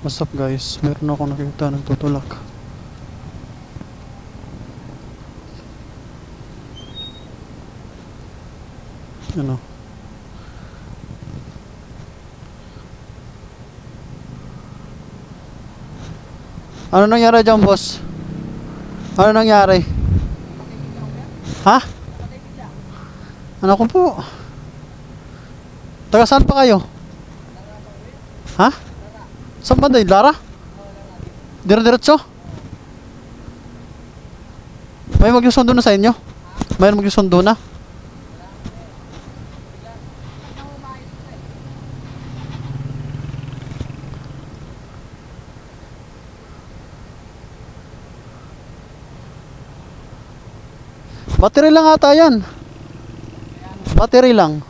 What's up guys? Meron ako nakita nagtutulak. Ano? Ano nangyari dyan, boss? Ano nangyari? Ha? Ano ko po? Taga saan pa kayo? Ha? Saan ba dahil? Lara? Dire-diretso? May magsusundo na sa inyo? May magsusundo na? Battery lang ata yan. Battery lang.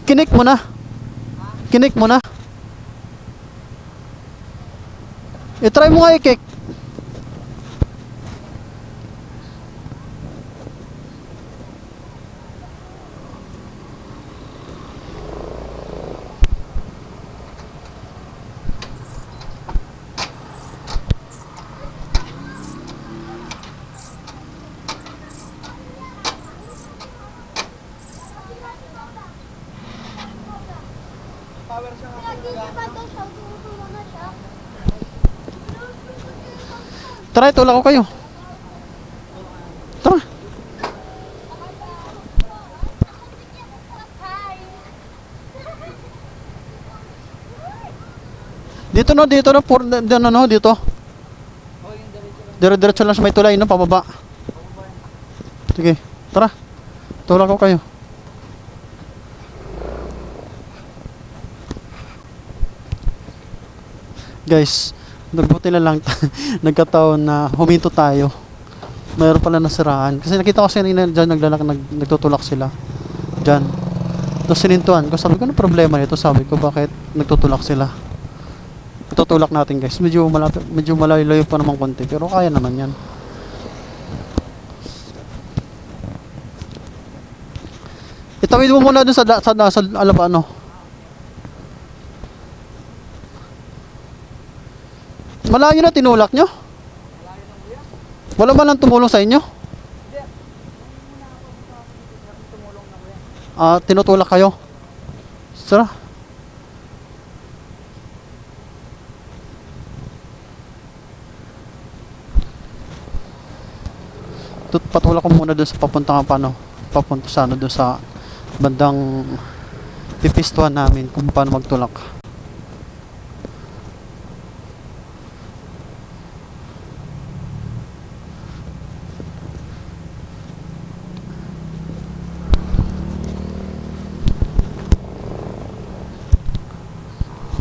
Kinik mo na. Kinik mo na. I-try mo nga i-kick. Tara, tulak ko kayo. Tara. Dito no, dito no, dito. Dire-diretso lang sa may tulay no, pababa. Sige, tara. Tulak ko kayo. Guys, nagbuti na lang nagkataon na huminto tayo. Mayroon pala nasiraan. Kasi nakita ko kanina dyan nagtutulak sila. Dyan. Tapos sinintuan ko. Sabi ko, ano problema nito? Sabi ko, bakit nagtutulak sila? Tutulak natin guys. Medyo malayo pa naman konti. Pero kaya naman yan. Itawid mo muna dun sa alabano. Malayo na tinulak nyo? Wala ba lang tumulong sa inyo? Tinutulak kayo? Sara? Patulak ko muna dun sa papunta sa dun sa bandang pipistuhan namin kung paano magtulak.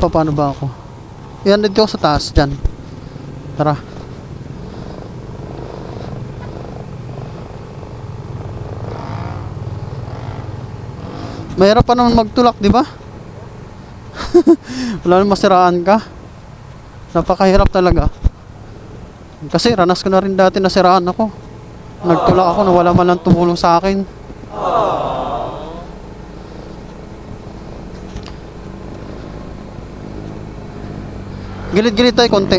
Paano ba ako? Yan, dito ako sa taas dyan. Tara. Mahirap pa naman magtulak, di ba? Wala naman masiraan ka. Napakahirap talaga. Kasi ranas ko na rin dati nasiraan ako. Nagtulak ako na wala man lang tumulong sa akin. Gilid-gilid tayo konti.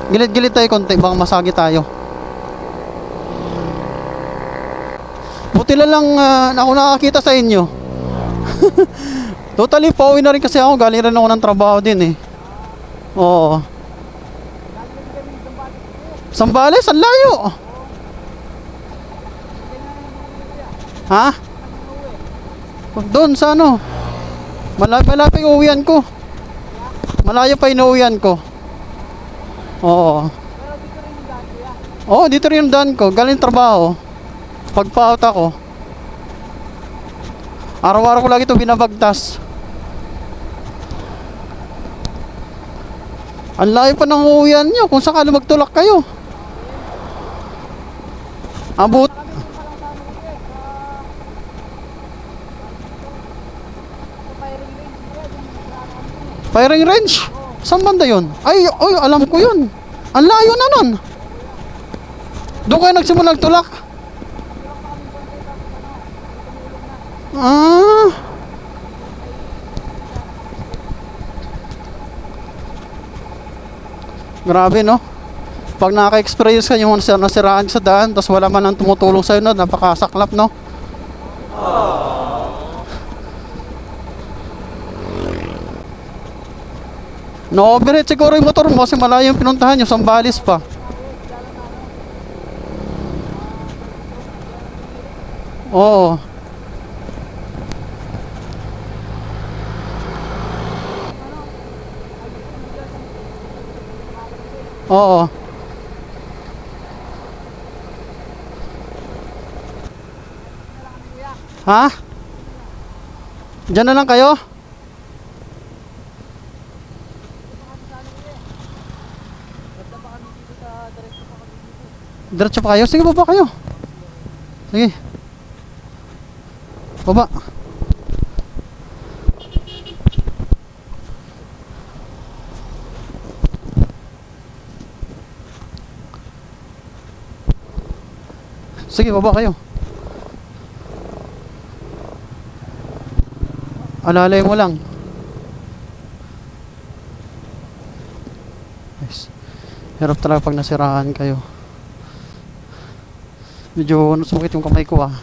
Gilid-gilid tayo konti, baka masagi tayo. Buti lang ako nakakita sa inyo. Totally pauwi na rin kasi ako. Galing rin ako ng trabaho din eh. Oo. Sambales, ang layo. Ha? Doon sa ano, malapit yung uwian ko. Malayo pa yung uwian ko. Oo. Oo, dito rin yung daan ko. Galing trabaho. Pagpa-out ako. Araw-araw ko lagi ito binabagtas. Ang layo pa ng uwian nyo. Kung sakali magtulak kayo. Abot. Firing range? Saan banda yun? Ay, alam ko yun. Ang layo na nun. Doon kayo nagsimula nagtulak. Ah, grabe no. Pag nakaka-experience ka yung nasiraan sa daan, tapos wala man ang tumutulong sa'yo, no, napakasaklap, no? No-overheat siguro yung motor mo kasi malayo yung pinuntahan nyo, Sambales pa. Oo. Oo. Ha? Diyan na lang kayo? Diretso pa kayo? Sige, baba kayo. Sige. Baba. Sige, baba kayo. Alalay mo lang. Nice. Hirap talaga pag nasiraan kayo. Medyo sumakit yung kamay ko ah.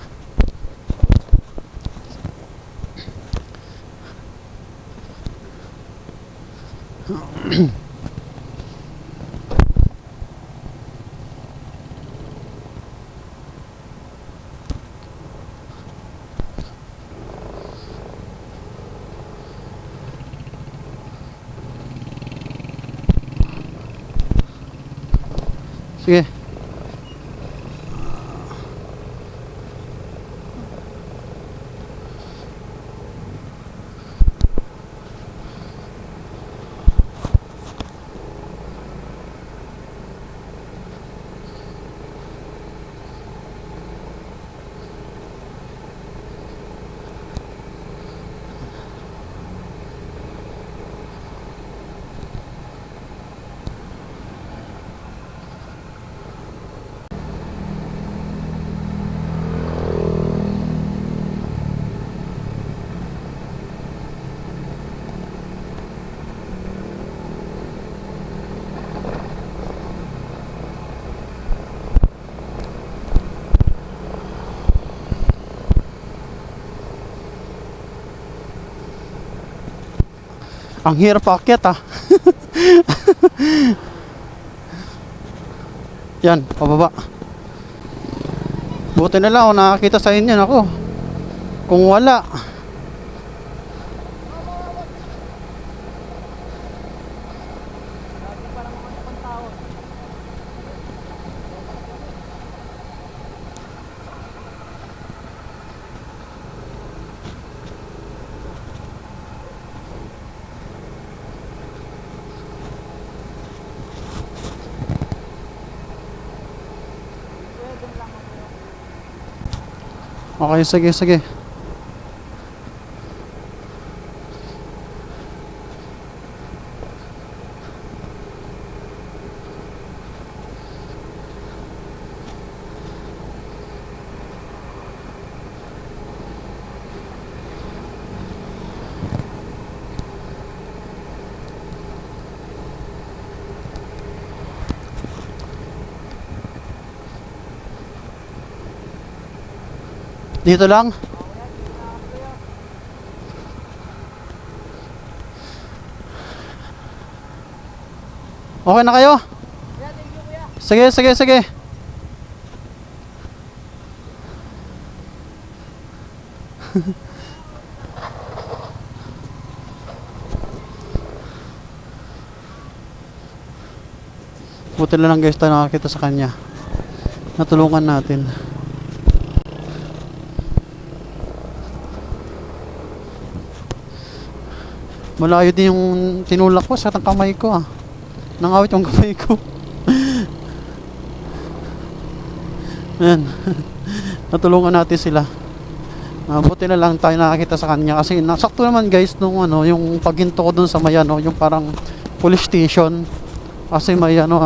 Sige. Ang hirap paakyat ah. Yan, pababa. Buti na lang ako nakakita sa inyo ako. Kung wala. Okay, sige, sige. Dito lang. Okay na kayo? Sige, sige, sige. Buti na lang guys tayo nakakita sa kanya. Natulungan natin. Malayo din yung tinulak ko sa kamay ko ah. Nangawit yung kamay ko. Ayan. Natulungan natin sila. Buti na lang tayo nakakita sa kanya kasi nasakto naman guys nung ano, yung paghinto ko dun sa may ano, yung parang police station. Kasi may ano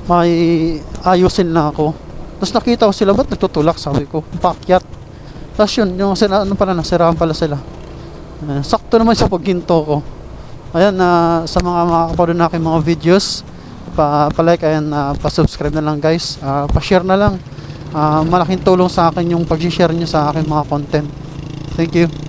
may ayusin na ako. Tapos nakita ko sila ba't nagtutulak, sabi ko, pakyat. Tapos yun, yung ano pala, nasiraan pala sila. Sakto naman sa paghinto ko. Ayan, sa mga makakapanood na aking mga videos, pa-like, ayan, pa-subscribe na lang guys, pa-share na lang. Malaking tulong sa akin yung pag-share nyo sa aking mga content. Thank you.